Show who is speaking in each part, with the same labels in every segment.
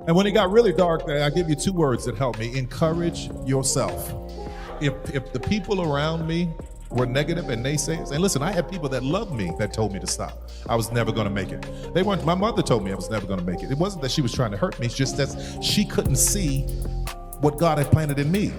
Speaker 1: And when it got really dark, I give you two words that helped me. Encourage yourself. If the people around me were negative and naysayers, and listen, I had people that loved me that told me to stop. I was never gonna make it. They weren't, my mother told me I was never gonna make it. It wasn't that she was trying to hurt me, it's just that she couldn't see what God had planted in me.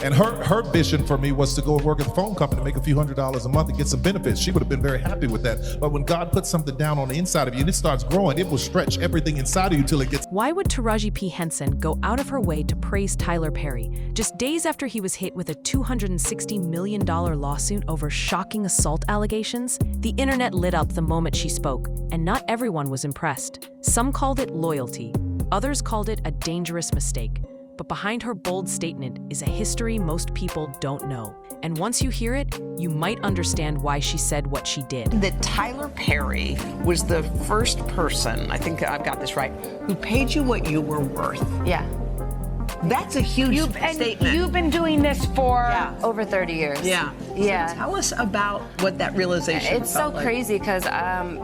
Speaker 1: And her vision for me was to go and work at the phone company, make a few $100s a month and get some benefits. She would have been very happy with that. But when God puts something down on the inside of you and it starts growing, it will stretch everything inside of you till it gets.
Speaker 2: Why would Taraji P. Henson go out of her way to praise Tyler Perry just days after he was hit with a $260 million lawsuit over shocking assault allegations? The internet lit up the moment she spoke, and not everyone was impressed. Some called it loyalty, others called it a dangerous mistake. But behind her bold statement is a history most people don't know. And once you hear it, you might understand why she said what she did.
Speaker 3: That Tyler Perry was the first person, I think I've got this right, who paid you what you were worth.
Speaker 4: Yeah.
Speaker 3: That's a huge statement.
Speaker 4: And you've been doing this for over 30 years.
Speaker 3: Yeah.
Speaker 4: Yeah.
Speaker 3: So tell us about what that realization
Speaker 4: It's so
Speaker 3: felt like.
Speaker 4: crazy because I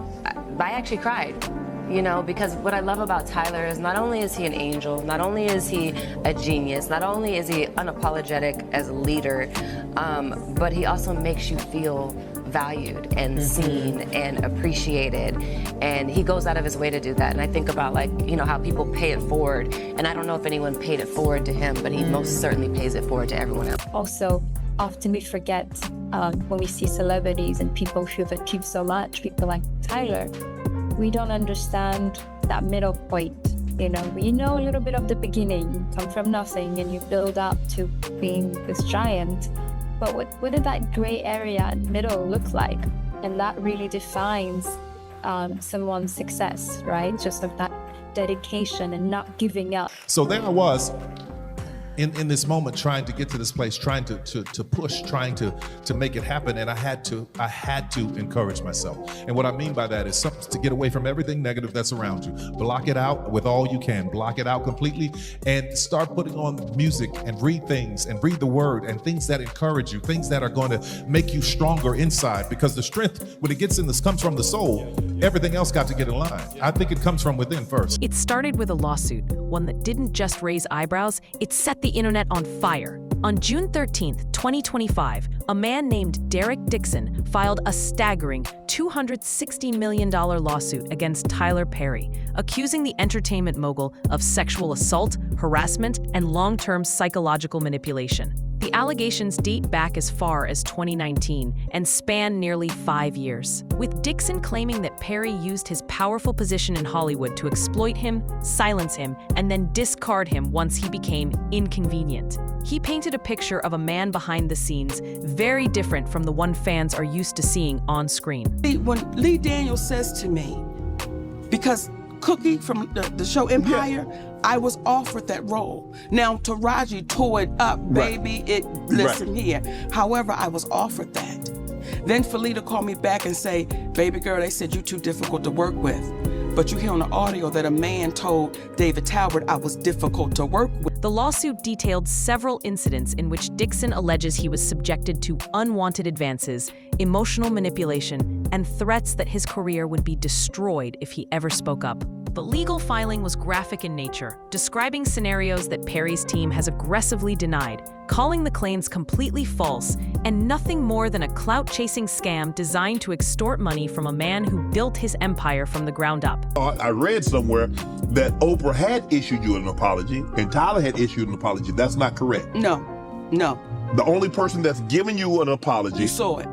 Speaker 4: actually cried. You know, because what I love about Tyler is not only is he an angel, not only is he a genius, not only is he unapologetic as a leader, but he also makes you feel valued and seen and appreciated. And he goes out of his way to do that. And I think about, like, you know, how people pay it forward. And I don't know if anyone paid it forward to him, but he most certainly pays it forward to everyone else.
Speaker 5: Also, often we forget when we see celebrities and people who've achieved so much, people like Tyler, we don't understand that middle point. You know, we know a little bit of the beginning. You come from nothing and you build up to being this giant. But what did that gray area in the middle look like? And that really defines someone's success, right? Just of that dedication and not giving up.
Speaker 1: So there I was in this moment, trying to get to this place, trying to push, trying to make it happen. And I had to encourage myself. And what I mean by that is something to get away from everything negative that's around you. Block it out with all you can. Block it out completely and start putting on music and read things and read the word and things that encourage you, things that are going to make you stronger inside, because the strength, when it gets in this, comes from the soul. Everything else got to get in line. I think it comes from within first.
Speaker 2: It started with a lawsuit, one that didn't just raise eyebrows, it set the internet on fire. On June 13th, 2025, a man named Derek Dixon filed a staggering $260 million lawsuit against Tyler Perry, accusing the entertainment mogul of sexual assault, harassment, and long-term psychological manipulation. The allegations date back as far as 2019 and span nearly 5 years, with Dixon claiming that Perry used his powerful position in Hollywood to exploit him, silence him, and then discard him once he became inconvenient. He painted a picture of a man behind the scenes very different from the one fans are used to seeing on screen.
Speaker 6: When Lee Daniels says to me, because Cookie from the show Empire, I was offered that role. Now Taraji tore it up, baby. Listen here. However, I was offered that. Then Felita called me back and say, baby girl, they said you're too difficult to work with. But you hear on the audio that a man told David Talbot I was difficult to work with.
Speaker 2: The lawsuit detailed several incidents in which Dixon alleges he was subjected to unwanted advances, emotional manipulation, and threats that his career would be destroyed if he ever spoke up. The legal filing was graphic in nature, describing scenarios that Perry's team has aggressively denied, calling the claims completely false and nothing more than a clout-chasing scam designed to extort money from a man who built his empire from the ground up.
Speaker 7: I read somewhere that Oprah had issued you an apology and Tyler had issued an apology. That's not correct.
Speaker 6: No.
Speaker 7: The only person that's given you an apology.
Speaker 6: You saw it.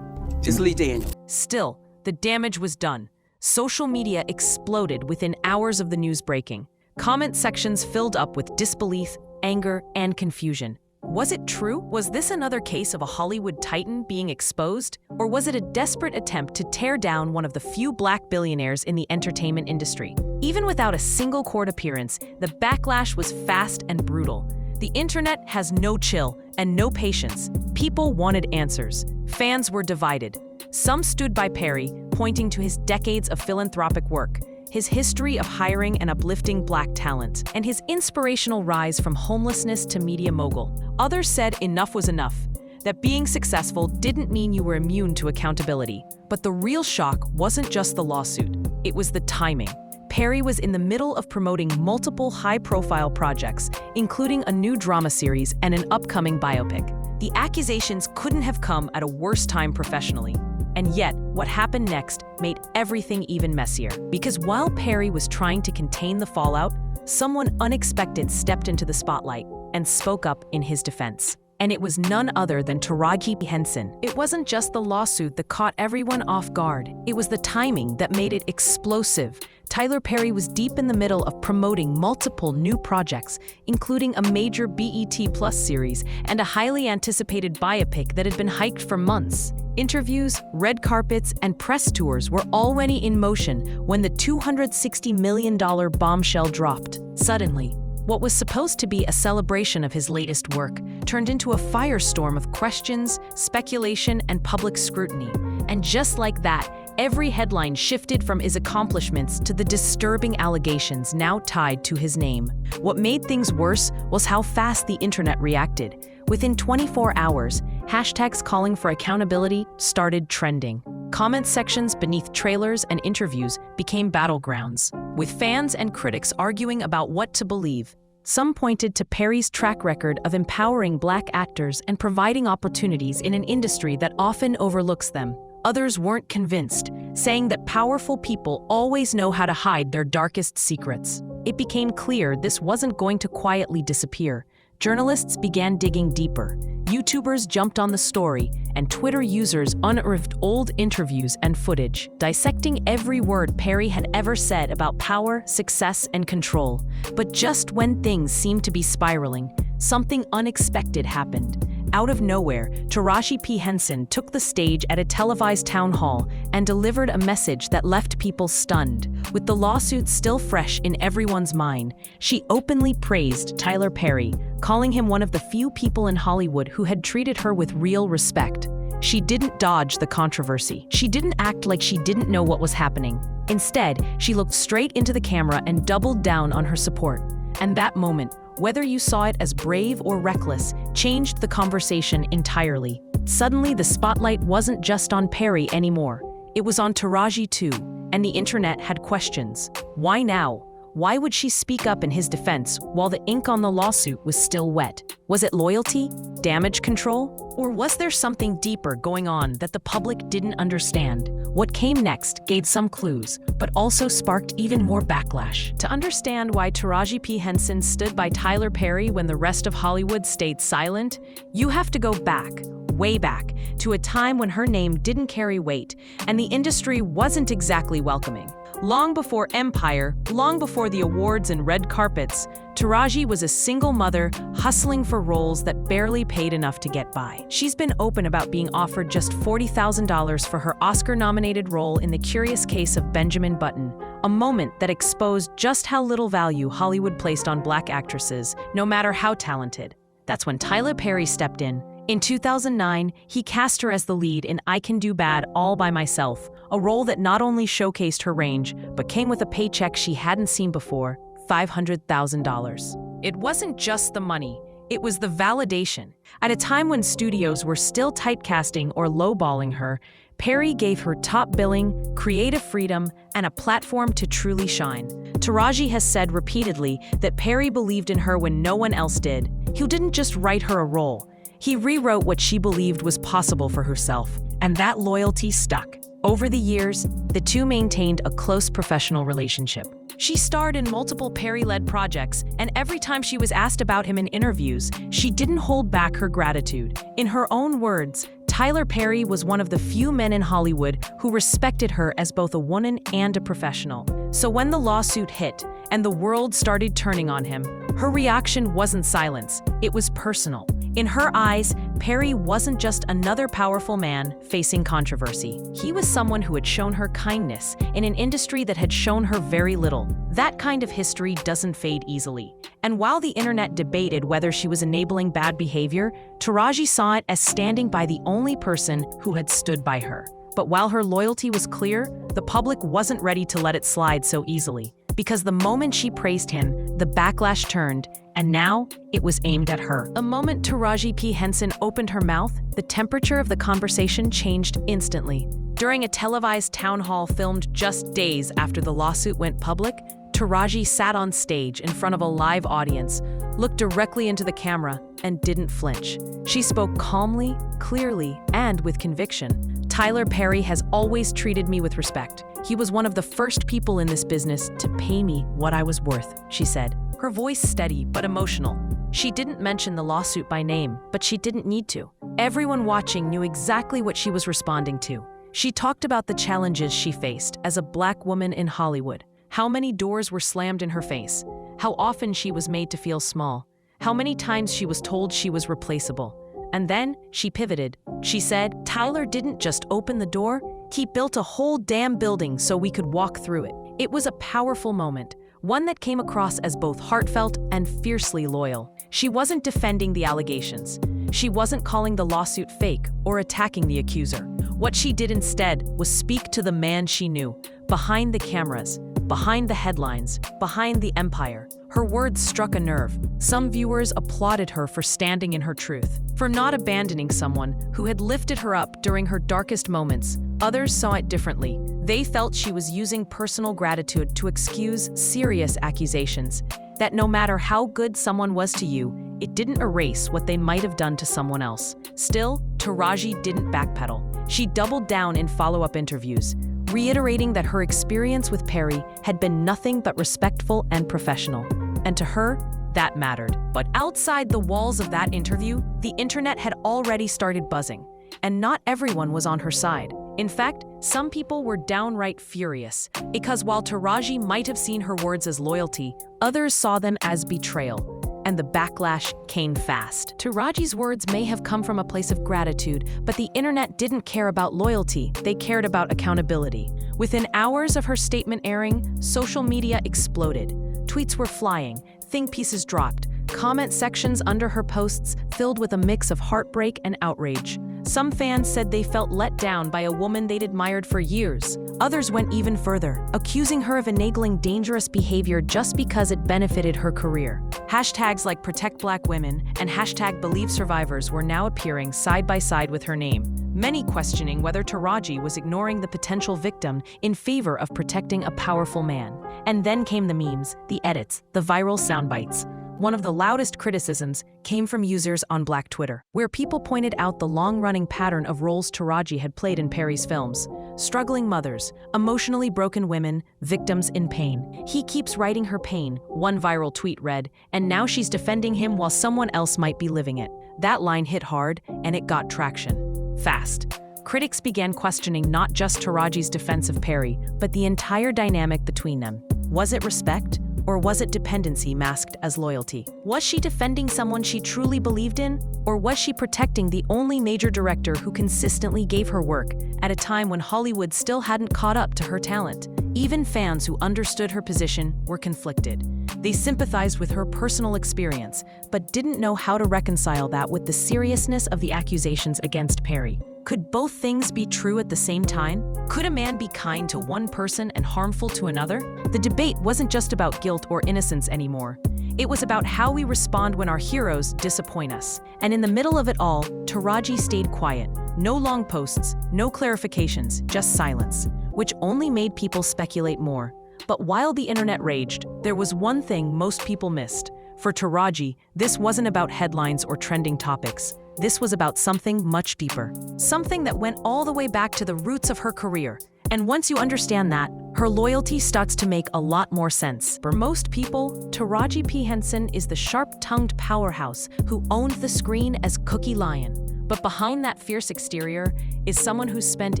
Speaker 6: It's Lee Daniels.
Speaker 2: Still, the damage was done. Social media exploded within hours of the news breaking. Comment sections filled up with disbelief, anger, and confusion. Was it true? Was this another case of a Hollywood titan being exposed? Or was it a desperate attempt to tear down one of the few black billionaires in the entertainment industry? Even without a single court appearance, the backlash was fast and brutal. The internet has no chill and no patience. People wanted answers. Fans were divided. Some stood by Perry, pointing to his decades of philanthropic work, his history of hiring and uplifting black talent, and his inspirational rise from homelessness to media mogul. Others said enough was enough, that being successful didn't mean you were immune to accountability. But the real shock wasn't just the lawsuit, it was the timing. Perry was in the middle of promoting multiple high-profile projects, including a new drama series and an upcoming biopic. The accusations couldn't have come at a worse time professionally. And yet, what happened next made everything even messier. Because while Perry was trying to contain the fallout, someone unexpected stepped into the spotlight and spoke up in his defense. And it was none other than Taraji P. Henson. It wasn't just the lawsuit that caught everyone off guard. It was the timing that made it explosive. Tyler Perry was deep in the middle of promoting multiple new projects, including a major BET Plus series and a highly anticipated biopic that had been hyped for months. Interviews, red carpets, and press tours were already in motion when the $260 million bombshell dropped. Suddenly, what was supposed to be a celebration of his latest work turned into a firestorm of questions, speculation, and public scrutiny. And just like that, every headline shifted from his accomplishments to the disturbing allegations now tied to his name. What made things worse was how fast the internet reacted. Within 24 hours, hashtags calling for accountability started trending. Comment sections beneath trailers and interviews became battlegrounds, with fans and critics arguing about what to believe. Some pointed to Perry's track record of empowering Black actors and providing opportunities in an industry that often overlooks them. Others weren't convinced, saying that powerful people always know how to hide their darkest secrets. It became clear this wasn't going to quietly disappear. Journalists began digging deeper. YouTubers jumped on the story, and Twitter users unearthed old interviews and footage, dissecting every word Perry had ever said about power, success, and control. But just when things seemed to be spiraling, something unexpected happened. Out of nowhere, Taraji P. Henson took the stage at a televised town hall and delivered a message that left people stunned. With the lawsuit still fresh in everyone's mind, she openly praised Tyler Perry, calling him one of the few people in Hollywood who had treated her with real respect. She didn't dodge the controversy. She didn't act like she didn't know what was happening. Instead, she looked straight into the camera and doubled down on her support. And that moment, whether you saw it as brave or reckless, changed the conversation entirely. Suddenly, the spotlight wasn't just on Perry anymore. It was on Taraji too, and the internet had questions. Why now? Why would she speak up in his defense while the ink on the lawsuit was still wet? Was it loyalty? Damage control? Or was there something deeper going on that the public didn't understand? What came next gave some clues, but also sparked even more backlash. To understand why Taraji P. Henson stood by Tyler Perry when the rest of Hollywood stayed silent, you have to go back, way back, to a time when her name didn't carry weight and the industry wasn't exactly welcoming. Long before Empire, long before the awards and red carpets, Taraji was a single mother hustling for roles that barely paid enough to get by. She's been open about being offered just $40,000 for her Oscar-nominated role in The Curious Case of Benjamin Button, a moment that exposed just how little value Hollywood placed on Black actresses, no matter how talented. That's when Tyler Perry stepped in. In 2009, he cast her as the lead in I Can Do Bad All by Myself, a role that not only showcased her range, but came with a paycheck she hadn't seen before, $500,000. It wasn't just the money, it was the validation. At a time when studios were still typecasting or lowballing her, Perry gave her top billing, creative freedom, and a platform to truly shine. Taraji has said repeatedly that Perry believed in her when no one else did. He didn't just write her a role. He rewrote what she believed was possible for herself, and that loyalty stuck. Over the years, the two maintained a close professional relationship. She starred in multiple Perry-led projects, and every time she was asked about him in interviews, she didn't hold back her gratitude. In her own words, Tyler Perry was one of the few men in Hollywood who respected her as both a woman and a professional. So when the lawsuit hit and the world started turning on him, her reaction wasn't silence, it was personal. In her eyes, Perry wasn't just another powerful man facing controversy. He was someone who had shown her kindness in an industry that had shown her very little. That kind of history doesn't fade easily. And while the internet debated whether she was enabling bad behavior, Taraji saw it as standing by the only person who had stood by her. But while her loyalty was clear, the public wasn't ready to let it slide so easily. Because the moment she praised him, the backlash turned, and now it was aimed at her. The moment Taraji P. Henson opened her mouth, the temperature of the conversation changed instantly. During a televised town hall filmed just days after the lawsuit went public, Taraji sat on stage in front of a live audience, looked directly into the camera, and didn't flinch. She spoke calmly, clearly, and with conviction. Tyler Perry has always treated me with respect. He was one of the first people in this business to pay me what I was worth, she said. Her voice steady but emotional. She didn't mention the lawsuit by name, but she didn't need to. Everyone watching knew exactly what she was responding to. She talked about the challenges she faced as a Black woman in Hollywood, how many doors were slammed in her face, how often she was made to feel small, how many times she was told she was replaceable. And then she pivoted. She said, Tyler didn't just open the door, he built a whole damn building so we could walk through it. It was a powerful moment, one that came across as both heartfelt and fiercely loyal. She wasn't defending the allegations. She wasn't calling the lawsuit fake or attacking the accuser. What she did instead was speak to the man she knew, behind the cameras, behind the headlines, behind the empire. Her words struck a nerve. Some viewers applauded her for standing in her truth, for not abandoning someone who had lifted her up during her darkest moments. Others saw it differently. They felt she was using personal gratitude to excuse serious accusations, that no matter how good someone was to you, it didn't erase what they might have done to someone else. Still, Taraji didn't backpedal. She doubled down in follow-up interviews, reiterating that her experience with Perry had been nothing but respectful and professional. And to her, that mattered. But outside the walls of that interview, the internet had already started buzzing, and not everyone was on her side. In fact, some people were downright furious, because while Taraji might have seen her words as loyalty, others saw them as betrayal. And the backlash came fast. Taraji's words may have come from a place of gratitude, but the internet didn't care about loyalty, they cared about accountability. Within hours of her statement airing, social media exploded. Tweets were flying, think pieces dropped, comment sections under her posts filled with a mix of heartbreak and outrage. Some fans said they felt let down by a woman they'd admired for years. Others went even further, accusing her of enabling dangerous behavior just because it benefited her career. Hashtags like Protect Black Women and hashtag Believe Survivors were now appearing side by side with her name, many questioning whether Taraji was ignoring the potential victim in favor of protecting a powerful man. And then came the memes, the edits, the viral soundbites. One of the loudest criticisms came from users on Black Twitter, where people pointed out the long-running pattern of roles Taraji had played in Perry's films. Struggling mothers, emotionally broken women, victims in pain. He keeps writing her pain, one viral tweet read, and now she's defending him while someone else might be living it. That line hit hard, and it got traction. Fast. Critics began questioning not just Taraji's defense of Perry, but the entire dynamic between them. Was it respect? Or was it dependency masked as loyalty? Was she defending someone she truly believed in? Or was she protecting the only major director who consistently gave her work at a time when Hollywood still hadn't caught up to her talent? Even fans who understood her position were conflicted. They sympathized with her personal experience, but didn't know how to reconcile that with the seriousness of the accusations against Perry. Could both things be true at the same time? Could a man be kind to one person and harmful to another? The debate wasn't just about guilt or innocence anymore. It was about how we respond when our heroes disappoint us. And in the middle of it all, Taraji stayed quiet. No long posts, no clarifications, just silence, which only made people speculate more. But while the internet raged, there was one thing most people missed. For Taraji, this wasn't about headlines or trending topics. This was about something much deeper. Something that went all the way back to the roots of her career. And once you understand that, her loyalty starts to make a lot more sense. For most people, Taraji P. Henson is the sharp-tongued powerhouse who owned the screen as Cookie Lion. But behind that fierce exterior is someone who spent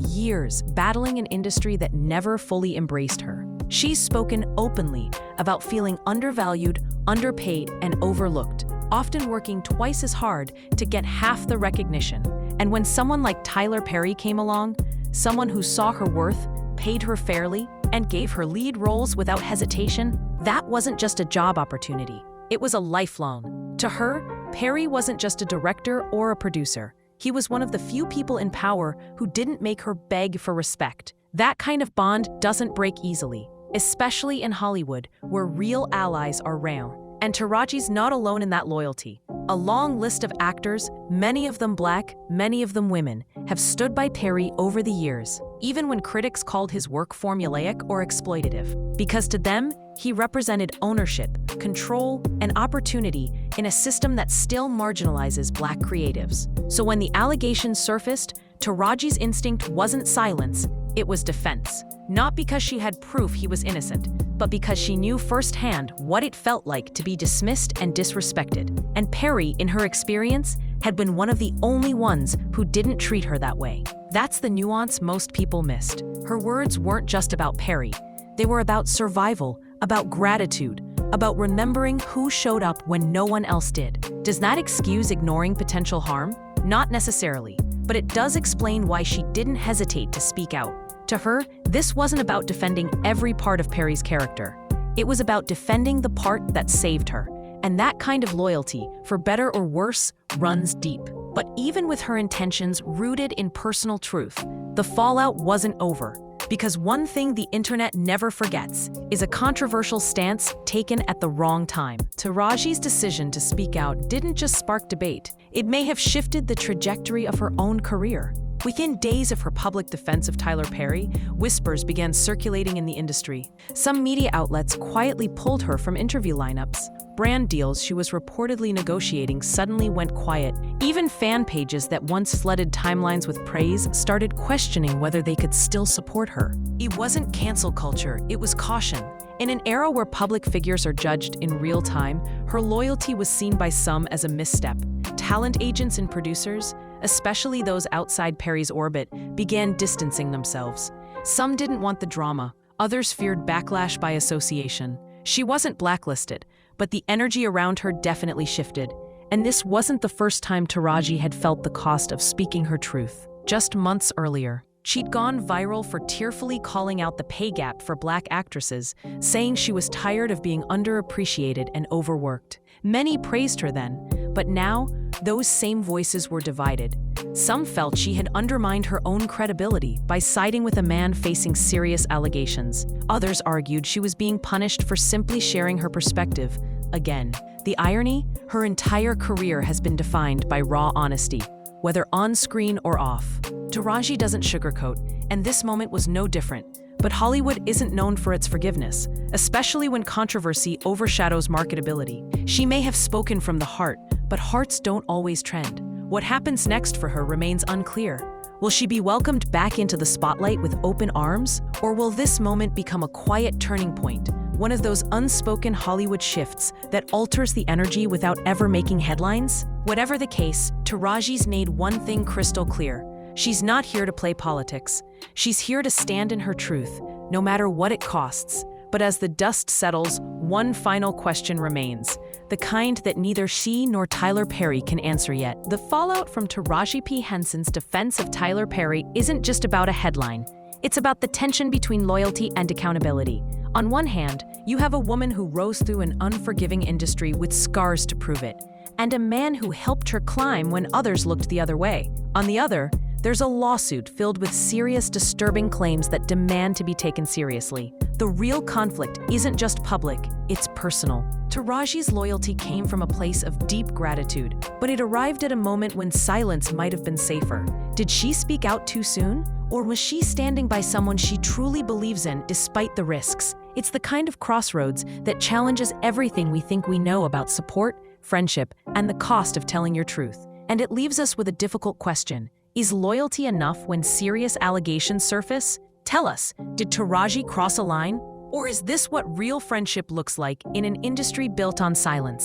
Speaker 2: years battling an industry that never fully embraced her. She's spoken openly about feeling undervalued, underpaid, and overlooked, often working twice as hard to get half the recognition. And when someone like Tyler Perry came along, someone who saw her worth, paid her fairly, and gave her lead roles without hesitation, that wasn't just a job opportunity. It was a lifelong. To her, Perry wasn't just a director or a producer. He was one of the few people in power who didn't make her beg for respect. That kind of bond doesn't break easily, especially in Hollywood, where real allies are rare. And Taraji's not alone in that loyalty. A long list of actors, many of them Black, many of them women, have stood by Perry over the years, even when critics called his work formulaic or exploitative. Because to them, he represented ownership, control, and opportunity in a system that still marginalizes Black creatives. So when the allegations surfaced, Taraji's instinct wasn't silence, it was defense. Not because she had proof he was innocent, but because she knew firsthand what it felt like to be dismissed and disrespected. And Perry, in her experience, had been one of the only ones who didn't treat her that way. That's the nuance most people missed. Her words weren't just about Perry. They were about survival, about gratitude, about remembering who showed up when no one else did. Does that excuse ignoring potential harm? Not necessarily, but it does explain why she didn't hesitate to speak out. To her, this wasn't about defending every part of Perry's character. It was about defending the part that saved her. And that kind of loyalty, for better or worse, runs deep. But even with her intentions rooted in personal truth, the fallout wasn't over. Because one thing the internet never forgets is a controversial stance taken at the wrong time. Taraji's decision to speak out didn't just spark debate. It may have shifted the trajectory of her own career. Within days of her public defense of Tyler Perry, whispers began circulating in the industry. Some media outlets quietly pulled her from interview lineups. Brand deals she was reportedly negotiating suddenly went quiet. Even fan pages that once flooded timelines with praise started questioning whether they could still support her. It wasn't cancel culture, it was caution. In an era where public figures are judged in real time, her loyalty was seen by some as a misstep. Talent agents and producers, especially those outside Perry's orbit, began distancing themselves. Some didn't want the drama, others feared backlash by association. She wasn't blacklisted, but the energy around her definitely shifted. And this wasn't the first time Taraji had felt the cost of speaking her truth. Just months earlier, she'd gone viral for tearfully calling out the pay gap for Black actresses, saying she was tired of being underappreciated and overworked. Many praised her then, but now, those same voices were divided. Some felt she had undermined her own credibility by siding with a man facing serious allegations. Others argued she was being punished for simply sharing her perspective. Again, the irony? Her entire career has been defined by raw honesty, whether on screen or off. Taraji doesn't sugarcoat, and this moment was no different. But Hollywood isn't known for its forgiveness, especially when controversy overshadows marketability. She may have spoken from the heart, but hearts don't always trend. What happens next for her remains unclear. Will she be welcomed back into the spotlight with open arms? Or will this moment become a quiet turning point, one of those unspoken Hollywood shifts that alters the energy without ever making headlines? Whatever the case, Taraji's made one thing crystal clear. She's not here to play politics. She's here to stand in her truth, no matter what it costs. But as the dust settles, one final question remains, the kind that neither she nor Tyler Perry can answer yet. The fallout from Taraji P. Henson's defense of Tyler Perry isn't just about a headline. It's about the tension between loyalty and accountability. On one hand, you have a woman who rose through an unforgiving industry with scars to prove it, and a man who helped her climb when others looked the other way. On the other, there's a lawsuit filled with serious, disturbing claims that demand to be taken seriously. The real conflict isn't just public, it's personal. Taraji's loyalty came from a place of deep gratitude, but it arrived at a moment when silence might have been safer. Did she speak out too soon? Or was she standing by someone she truly believes in despite the risks? It's the kind of crossroads that challenges everything we think we know about support, friendship, and the cost of telling your truth. And it leaves us with a difficult question. Is loyalty enough when serious allegations surface? Tell us, did Taraji cross a line? Or is this what real friendship looks like in an industry built on silence?